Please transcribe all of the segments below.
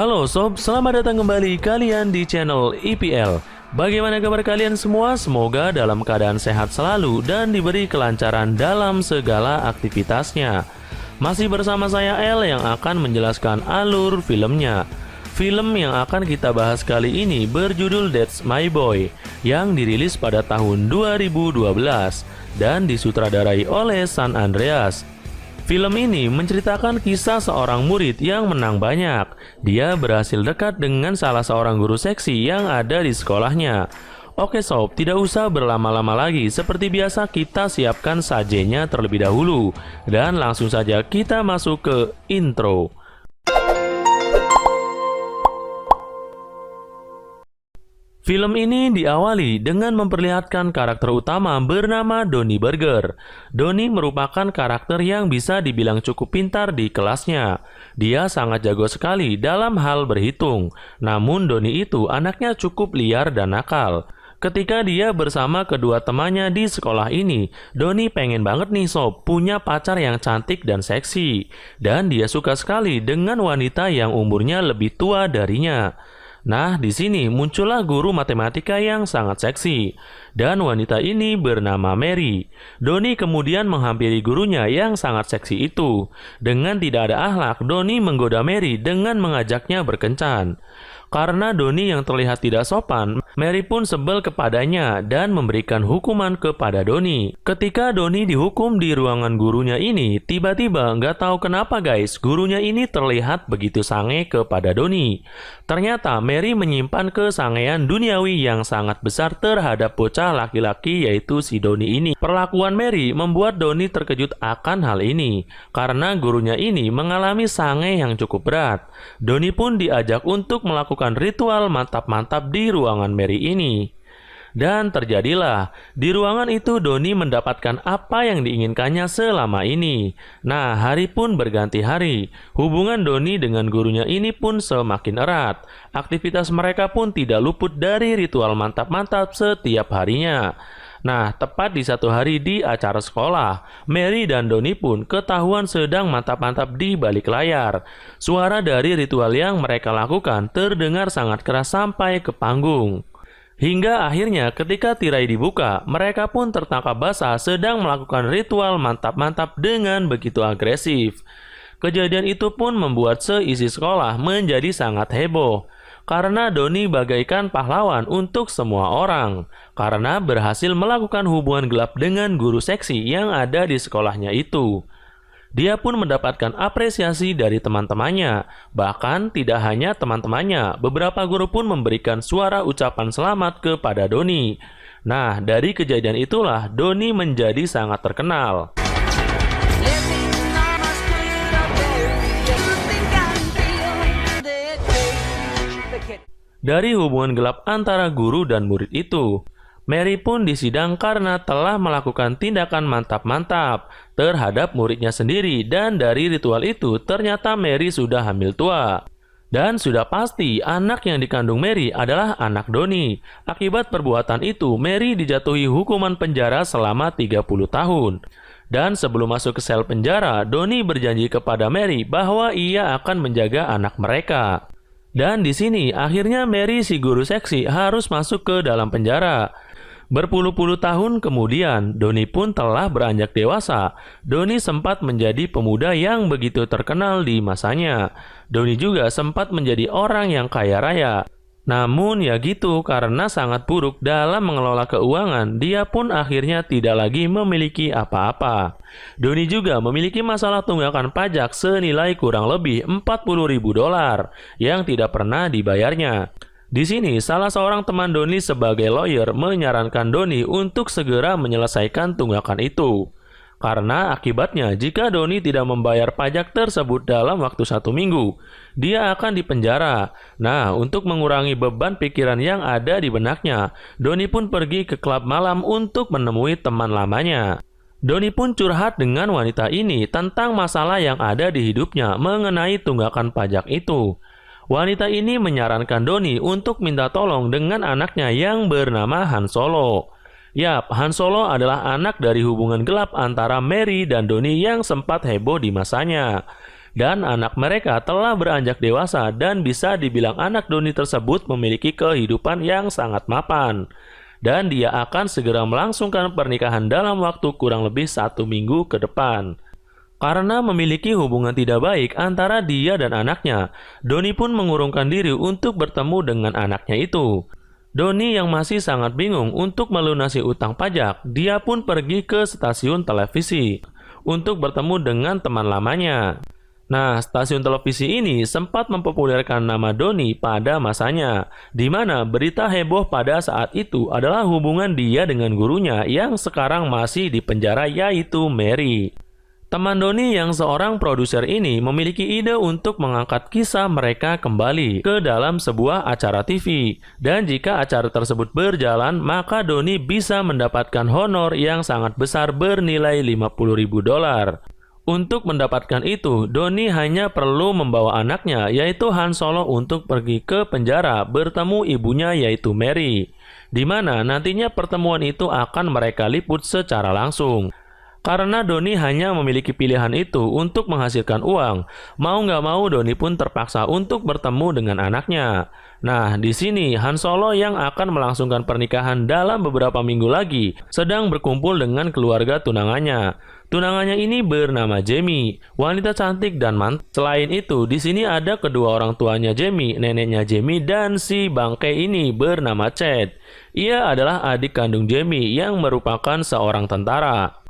Halo sob, selamat datang kembali kalian di channel IPL. Bagaimana kabar kalian semua? Semoga dalam keadaan sehat selalu dan diberi kelancaran dalam segala aktivitasnya. Masih bersama saya El yang akan menjelaskan alur filmnya. Film yang akan kita bahas kali ini berjudul That's My Boy, yang dirilis pada tahun 2012 dan disutradarai oleh San Andreas. Film ini menceritakan kisah seorang murid yang menang banyak. Dia berhasil dekat dengan salah seorang guru seksi yang ada di sekolahnya. Oke sob, tidak usah berlama-lama lagi. Seperti biasa kita siapkan sajenya terlebih dahulu. Dan langsung saja kita masuk ke intro. Film ini diawali dengan memperlihatkan karakter utama bernama Donnie Burger. Donnie merupakan karakter yang bisa dibilang cukup pintar di kelasnya. Dia sangat jago sekali dalam hal berhitung. Namun Donnie itu anaknya cukup liar dan nakal. Ketika dia bersama kedua temannya di sekolah ini, Donnie pengen banget nih sob punya pacar yang cantik dan seksi. Dan dia suka sekali dengan wanita yang umurnya lebih tua darinya. Nah, di sini muncullah guru matematika yang sangat seksi, dan wanita ini bernama Mary. Donnie kemudian menghampiri gurunya yang sangat seksi itu. Dengan tidak ada akhlak, Donnie menggoda Mary dengan mengajaknya berkencan. Karena Donnie yang terlihat tidak sopan, Mary pun sebel kepadanya dan memberikan hukuman kepada Donnie. Ketika Donnie dihukum di ruangan gurunya ini, tiba-tiba nggak tahu kenapa guys, gurunya ini terlihat begitu sange kepada Donnie. Ternyata Mary menyimpan kesangean duniawi yang sangat besar terhadap bocah laki-laki yaitu si Donnie ini. Perlakuan Mary membuat Donnie terkejut akan hal ini, karena gurunya ini mengalami sange yang cukup berat. Donnie pun diajak untuk melakukan ritual mantap-mantap di ruangan Mary ini. Dan terjadilah, di ruangan itu Donnie mendapatkan apa yang diinginkannya selama ini. Nah, hari pun berganti hari. Hubungan Donnie dengan gurunya ini pun semakin erat. Aktivitas mereka pun tidak luput dari ritual mantap-mantap setiap harinya. Nah, tepat di satu hari di acara sekolah, Mary dan Donnie pun ketahuan sedang mantap-mantap di balik layar. Suara dari ritual yang mereka lakukan terdengar sangat keras sampai ke panggung. Hingga akhirnya ketika tirai dibuka, mereka pun tertangkap basah sedang melakukan ritual mantap-mantap dengan begitu agresif. Kejadian itu pun membuat seisi sekolah menjadi sangat heboh. Karena Donnie bagaikan pahlawan untuk semua orang, karena berhasil melakukan hubungan gelap dengan guru seksi yang ada di sekolahnya itu. Dia pun mendapatkan apresiasi dari teman-temannya, bahkan tidak hanya teman-temannya, beberapa guru pun memberikan suara ucapan selamat kepada Donnie. Nah, dari kejadian itulah Donnie menjadi sangat terkenal. Dari hubungan gelap antara guru dan murid itu, Mary pun disidang karena telah melakukan tindakan mantap-mantap terhadap muridnya sendiri, dan dari ritual itu ternyata Mary sudah hamil tua. Dan sudah pasti anak yang dikandung Mary adalah anak Donnie. Akibat perbuatan itu, Mary dijatuhi hukuman penjara selama 30 tahun. Dan sebelum masuk ke sel penjara, Donnie berjanji kepada Mary bahwa ia akan menjaga anak mereka. Dan di sini akhirnya Mary si guru seksi harus masuk ke dalam penjara. Berpuluh-puluh tahun kemudian, Donnie pun telah beranjak dewasa. Donnie sempat menjadi pemuda yang begitu terkenal di masanya. Donnie juga sempat menjadi orang yang kaya raya. Namun ya gitu, karena sangat buruk dalam mengelola keuangan, dia pun akhirnya tidak lagi memiliki apa-apa. Donnie juga memiliki masalah tunggakan pajak senilai kurang lebih $40.000 yang tidak pernah dibayarnya. Di sini, salah seorang teman Donnie sebagai lawyer menyarankan Donnie untuk segera menyelesaikan tunggakan itu. Karena akibatnya, jika Donnie tidak membayar pajak tersebut dalam waktu 1 minggu, dia akan dipenjara. Nah, untuk mengurangi beban pikiran yang ada di benaknya, Donnie pun pergi ke klub malam untuk menemui teman lamanya. Donnie pun curhat dengan wanita ini tentang masalah yang ada di hidupnya mengenai tunggakan pajak itu. Wanita ini menyarankan Donnie untuk minta tolong dengan anaknya yang bernama Han Solo. Yap, Han Solo adalah anak dari hubungan gelap antara Mary dan Donnie yang sempat heboh di masanya. dan anak mereka telah beranjak dewasa dan bisa dibilang anak Doni tersebut memiliki kehidupan yang sangat mapan. Dan dia akan segera melangsungkan pernikahan dalam waktu kurang lebih 1 minggu ke depan. Karena memiliki hubungan tidak baik antara dia dan anaknya, Doni pun mengurungkan diri untuk bertemu dengan anaknya itu. Doni yang masih sangat bingung untuk melunasi utang pajak, dia pun pergi ke stasiun televisi untuk bertemu dengan teman lamanya. Nah, stasiun televisi ini sempat mempopulerkan nama Doni pada masanya, di mana berita heboh pada saat itu adalah hubungan dia dengan gurunya yang sekarang masih di penjara, yaitu Mary. Teman Doni yang seorang produser ini memiliki ide untuk mengangkat kisah mereka kembali ke dalam sebuah acara TV. Dan jika acara tersebut berjalan, maka Doni bisa mendapatkan honor yang sangat besar bernilai $50.000. Untuk mendapatkan itu, Doni hanya perlu membawa anaknya, yaitu Han Solo, untuk pergi ke penjara bertemu ibunya, yaitu Mary. Di mana nantinya pertemuan itu akan mereka liput secara langsung. Karena Doni hanya memiliki pilihan itu untuk menghasilkan uang, mau nggak mau Doni pun terpaksa untuk bertemu dengan anaknya. Nah, di sini Han Solo yang akan melangsungkan pernikahan dalam beberapa minggu lagi sedang berkumpul dengan keluarga tunangannya. Tunangannya ini bernama Jamie, wanita cantik dan mantap. Selain itu, di sini ada kedua orang tuanya Jamie, neneknya Jamie, dan si bangkai ini bernama Chad. Ia adalah adik kandung Jamie yang merupakan seorang tentara.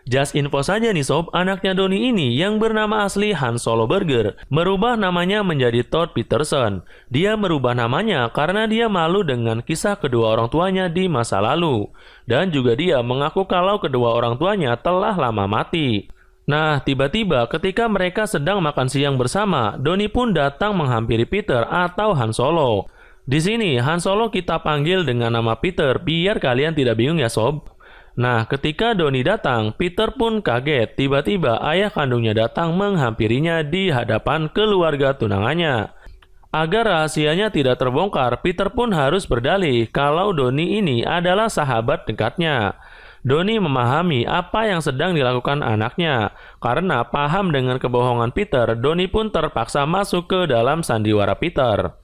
Just info saja nih sob, anaknya Doni ini yang bernama asli Han Solo Burger merubah namanya menjadi Todd Peterson. Dia merubah namanya karena dia malu dengan kisah kedua orang tuanya di masa lalu. Dan juga dia mengaku kalau kedua orang tuanya telah lama mati. Nah, tiba-tiba ketika mereka sedang makan siang bersama, Doni pun datang menghampiri Peter atau Han Solo. Di sini Han Solo kita panggil dengan nama Peter biar kalian tidak bingung ya sob. Nah, ketika Doni datang, Peter pun kaget. Tiba-tiba ayah kandungnya datang menghampirinya di hadapan keluarga tunangannya. Agar rahasianya tidak terbongkar, Peter pun harus berdalih kalau Doni ini adalah sahabat dekatnya. Doni memahami apa yang sedang dilakukan anaknya. Karena paham dengan kebohongan Peter, Doni pun terpaksa masuk ke dalam sandiwara Peter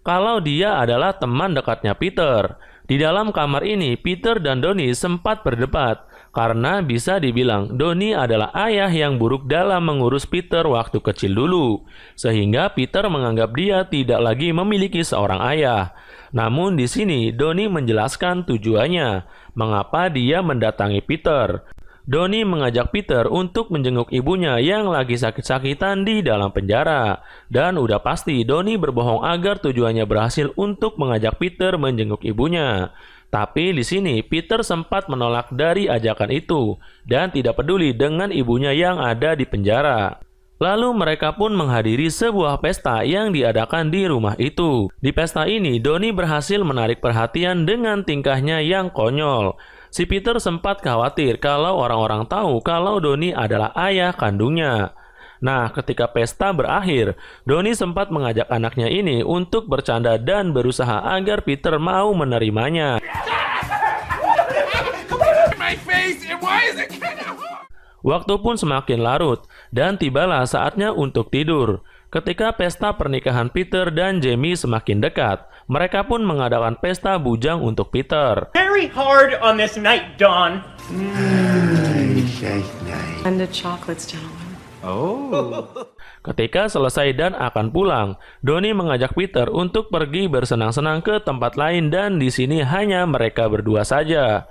kalau dia adalah teman dekatnya Peter. Di dalam kamar ini, Peter dan Doni sempat berdebat karena bisa dibilang Doni adalah ayah yang buruk dalam mengurus Peter waktu kecil dulu, sehingga Peter menganggap dia tidak lagi memiliki seorang ayah. Namun di sini Doni menjelaskan tujuannya, mengapa dia mendatangi Peter. Doni mengajak Peter untuk menjenguk ibunya yang lagi sakit-sakitan di dalam penjara. Dan udah pasti Doni berbohong agar tujuannya berhasil untuk mengajak Peter menjenguk ibunya. Tapi di sini Peter sempat menolak dari ajakan itu dan tidak peduli dengan ibunya yang ada di penjara. Lalu mereka pun menghadiri sebuah pesta yang diadakan di rumah itu. Di pesta ini Doni berhasil menarik perhatian dengan tingkahnya yang konyol. Si Peter sempat khawatir kalau orang-orang tahu kalau Doni adalah ayah kandungnya. Nah, ketika pesta berakhir, Doni sempat mengajak anaknya ini untuk bercanda dan berusaha agar Peter mau menerimanya. Waktu pun semakin larut, dan tibalah saatnya untuk tidur. Ketika pesta pernikahan Peter dan Jamie semakin dekat, mereka pun mengadakan pesta bujang untuk Peter. Very hard on this night, Dawn. And the chocolates, gentlemen. Oh. Ketika selesai dan akan pulang, Doni mengajak Peter untuk pergi bersenang-senang ke tempat lain dan di sini hanya mereka berdua saja.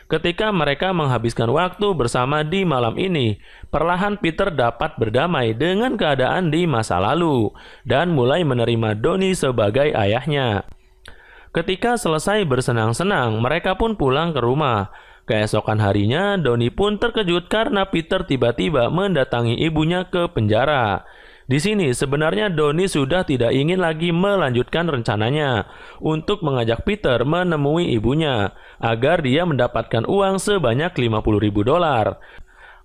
Ketika mereka menghabiskan waktu bersama di malam ini, perlahan Peter dapat berdamai dengan keadaan di masa lalu dan mulai menerima Doni sebagai ayahnya. Ketika selesai bersenang-senang, mereka pun pulang ke rumah. Keesokan harinya, Doni pun terkejut karena Peter tiba-tiba mendatangi ibunya ke penjara. Di sini sebenarnya Doni sudah tidak ingin lagi melanjutkan rencananya untuk mengajak Peter menemui ibunya agar dia mendapatkan uang sebanyak $50.000.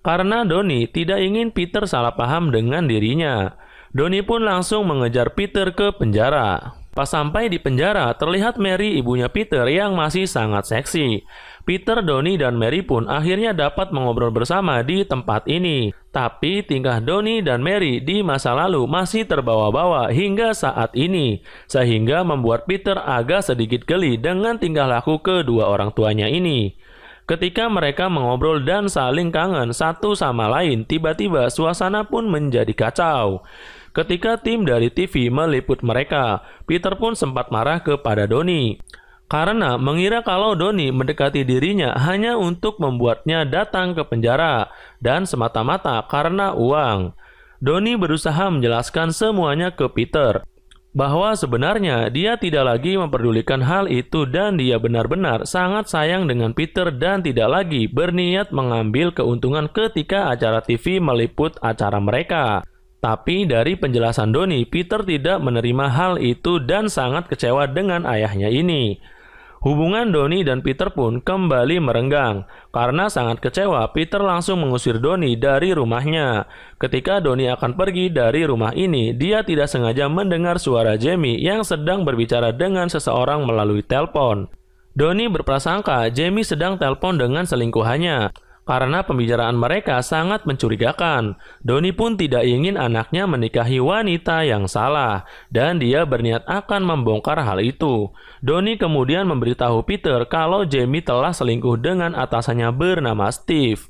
Karena Doni tidak ingin Peter salah paham dengan dirinya. Doni pun langsung mengejar Peter ke penjara. Pas sampai di penjara, terlihat Mary ibunya Peter yang masih sangat seksi. Peter, Donnie, dan Mary pun akhirnya dapat mengobrol bersama di tempat ini. Tapi tingkah Donnie dan Mary di masa lalu masih terbawa-bawa hingga saat ini, sehingga membuat Peter agak sedikit geli dengan tingkah laku kedua orang tuanya ini. Ketika mereka mengobrol dan saling kangen satu sama lain, tiba-tiba suasana pun menjadi kacau. Ketika tim dari TV meliput mereka, Peter pun sempat marah kepada Donnie karena mengira kalau Donnie mendekati dirinya hanya untuk membuatnya datang ke penjara dan semata-mata karena uang. Donnie berusaha menjelaskan semuanya ke Peter bahwa sebenarnya dia tidak lagi memperdulikan hal itu dan dia benar-benar sangat sayang dengan Peter dan tidak lagi berniat mengambil keuntungan ketika acara TV meliput acara mereka. Tapi dari penjelasan Donnie, Peter tidak menerima hal itu dan sangat kecewa dengan ayahnya ini. Hubungan Donnie dan Peter pun kembali merenggang. Karena sangat kecewa, Peter langsung mengusir Donnie dari rumahnya. Ketika Donnie akan pergi dari rumah ini, dia tidak sengaja mendengar suara Jamie yang sedang berbicara dengan seseorang melalui telepon. Donnie berprasangka Jamie sedang telepon dengan selingkuhannya. Karena pembicaraan mereka sangat mencurigakan, Donnie pun tidak ingin anaknya menikahi wanita yang salah, dan dia berniat akan membongkar hal itu. Donnie kemudian memberitahu Peter kalau Jamie telah selingkuh dengan atasannya bernama Steve.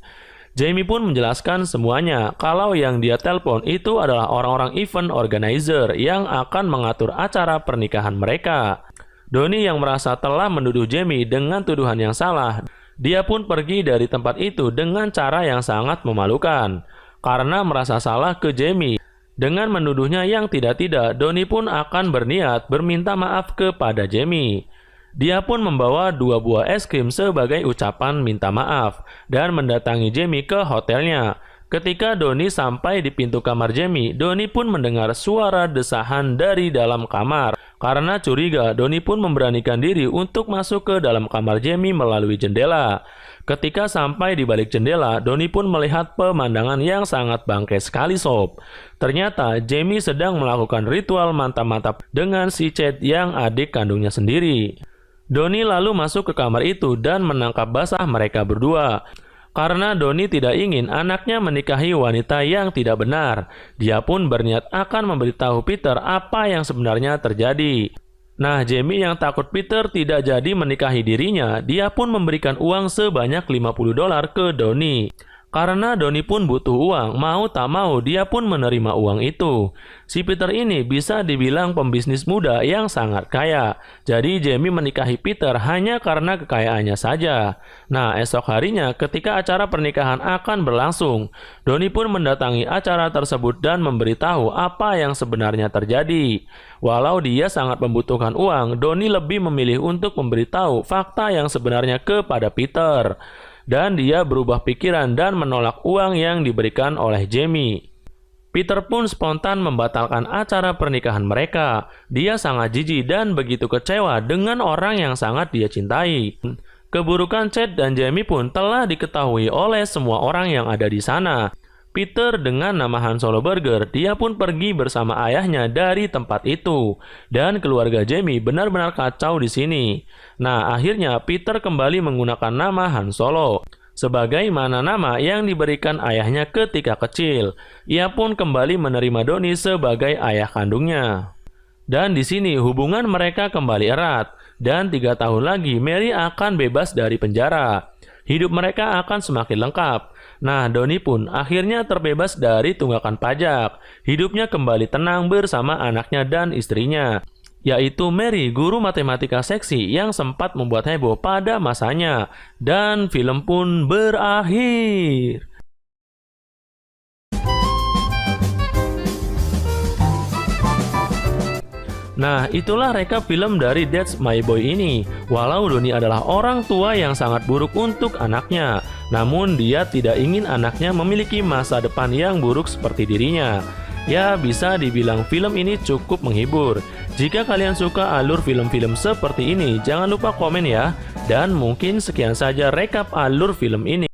Jamie pun menjelaskan semuanya, kalau yang dia telepon itu adalah orang-orang event organizer yang akan mengatur acara pernikahan mereka. Donnie yang merasa telah menuduh Jamie dengan tuduhan yang salah, dia pun pergi dari tempat itu dengan cara yang sangat memalukan. Karena merasa salah ke Jamie dengan menuduhnya yang tidak-tidak, Donnie pun akan berniat berminta maaf kepada Jamie. Dia pun membawa 2 buah es krim sebagai ucapan minta maaf dan mendatangi Jamie ke hotelnya. Ketika Donnie sampai di pintu kamar Jamie, Donnie pun mendengar suara desahan dari dalam kamar. Karena curiga, Donnie pun memberanikan diri untuk masuk ke dalam kamar Jamie melalui jendela. Ketika sampai di balik jendela, Donnie pun melihat pemandangan yang sangat bangke sekali sob. Ternyata Jamie sedang melakukan ritual mantap-mantap dengan si Chad yang adik kandungnya sendiri. Donnie lalu masuk ke kamar itu dan menangkap basah mereka berdua. Karena Donnie tidak ingin anaknya menikahi wanita yang tidak benar, dia pun berniat akan memberitahu Peter apa yang sebenarnya terjadi. Nah, Jamie yang takut Peter tidak jadi menikahi dirinya, dia pun memberikan uang sebanyak $50 ke Donnie. Karena Donnie pun butuh uang, mau tak mau dia pun menerima uang itu. Si Peter ini bisa dibilang pembisnis muda yang sangat kaya. Jadi Jamie menikahi Peter hanya karena kekayaannya saja. Nah, esok harinya ketika acara pernikahan akan berlangsung, Donnie pun mendatangi acara tersebut dan memberitahu apa yang sebenarnya terjadi. Walau dia sangat membutuhkan uang, Donnie lebih memilih untuk memberitahu fakta yang sebenarnya kepada Peter. Dan dia berubah pikiran dan menolak uang yang diberikan oleh Jamie. Peter pun spontan membatalkan acara pernikahan mereka. Dia sangat jijik dan begitu kecewa dengan orang yang sangat dia cintai. Keburukan Chad dan Jamie pun telah diketahui oleh semua orang yang ada di sana. Peter dengan nama Han Solo Burger, dia pun pergi bersama ayahnya dari tempat itu. Dan keluarga Jamie benar-benar kacau di sini. Nah, akhirnya Peter kembali menggunakan nama Han Solo sebagaimana nama yang diberikan ayahnya ketika kecil. Ia pun kembali menerima Donnie sebagai ayah kandungnya. Dan di sini hubungan mereka kembali erat. Dan 3 tahun lagi Mary akan bebas dari penjara. Hidup mereka akan semakin lengkap. Nah, Donnie pun akhirnya terbebas dari tunggakan pajak. Hidupnya kembali tenang bersama anaknya dan istrinya, yaitu Mary, guru matematika seksi yang sempat membuat heboh pada masanya. Dan film pun berakhir. Nah, itulah rekap film dari That's My Boy ini. Walau Donnie adalah orang tua yang sangat buruk untuk anaknya, namun dia tidak ingin anaknya memiliki masa depan yang buruk seperti dirinya. Ya, bisa dibilang film ini cukup menghibur. Jika kalian suka alur film-film seperti ini, jangan lupa komen ya. Dan mungkin sekian saja rekap alur film ini.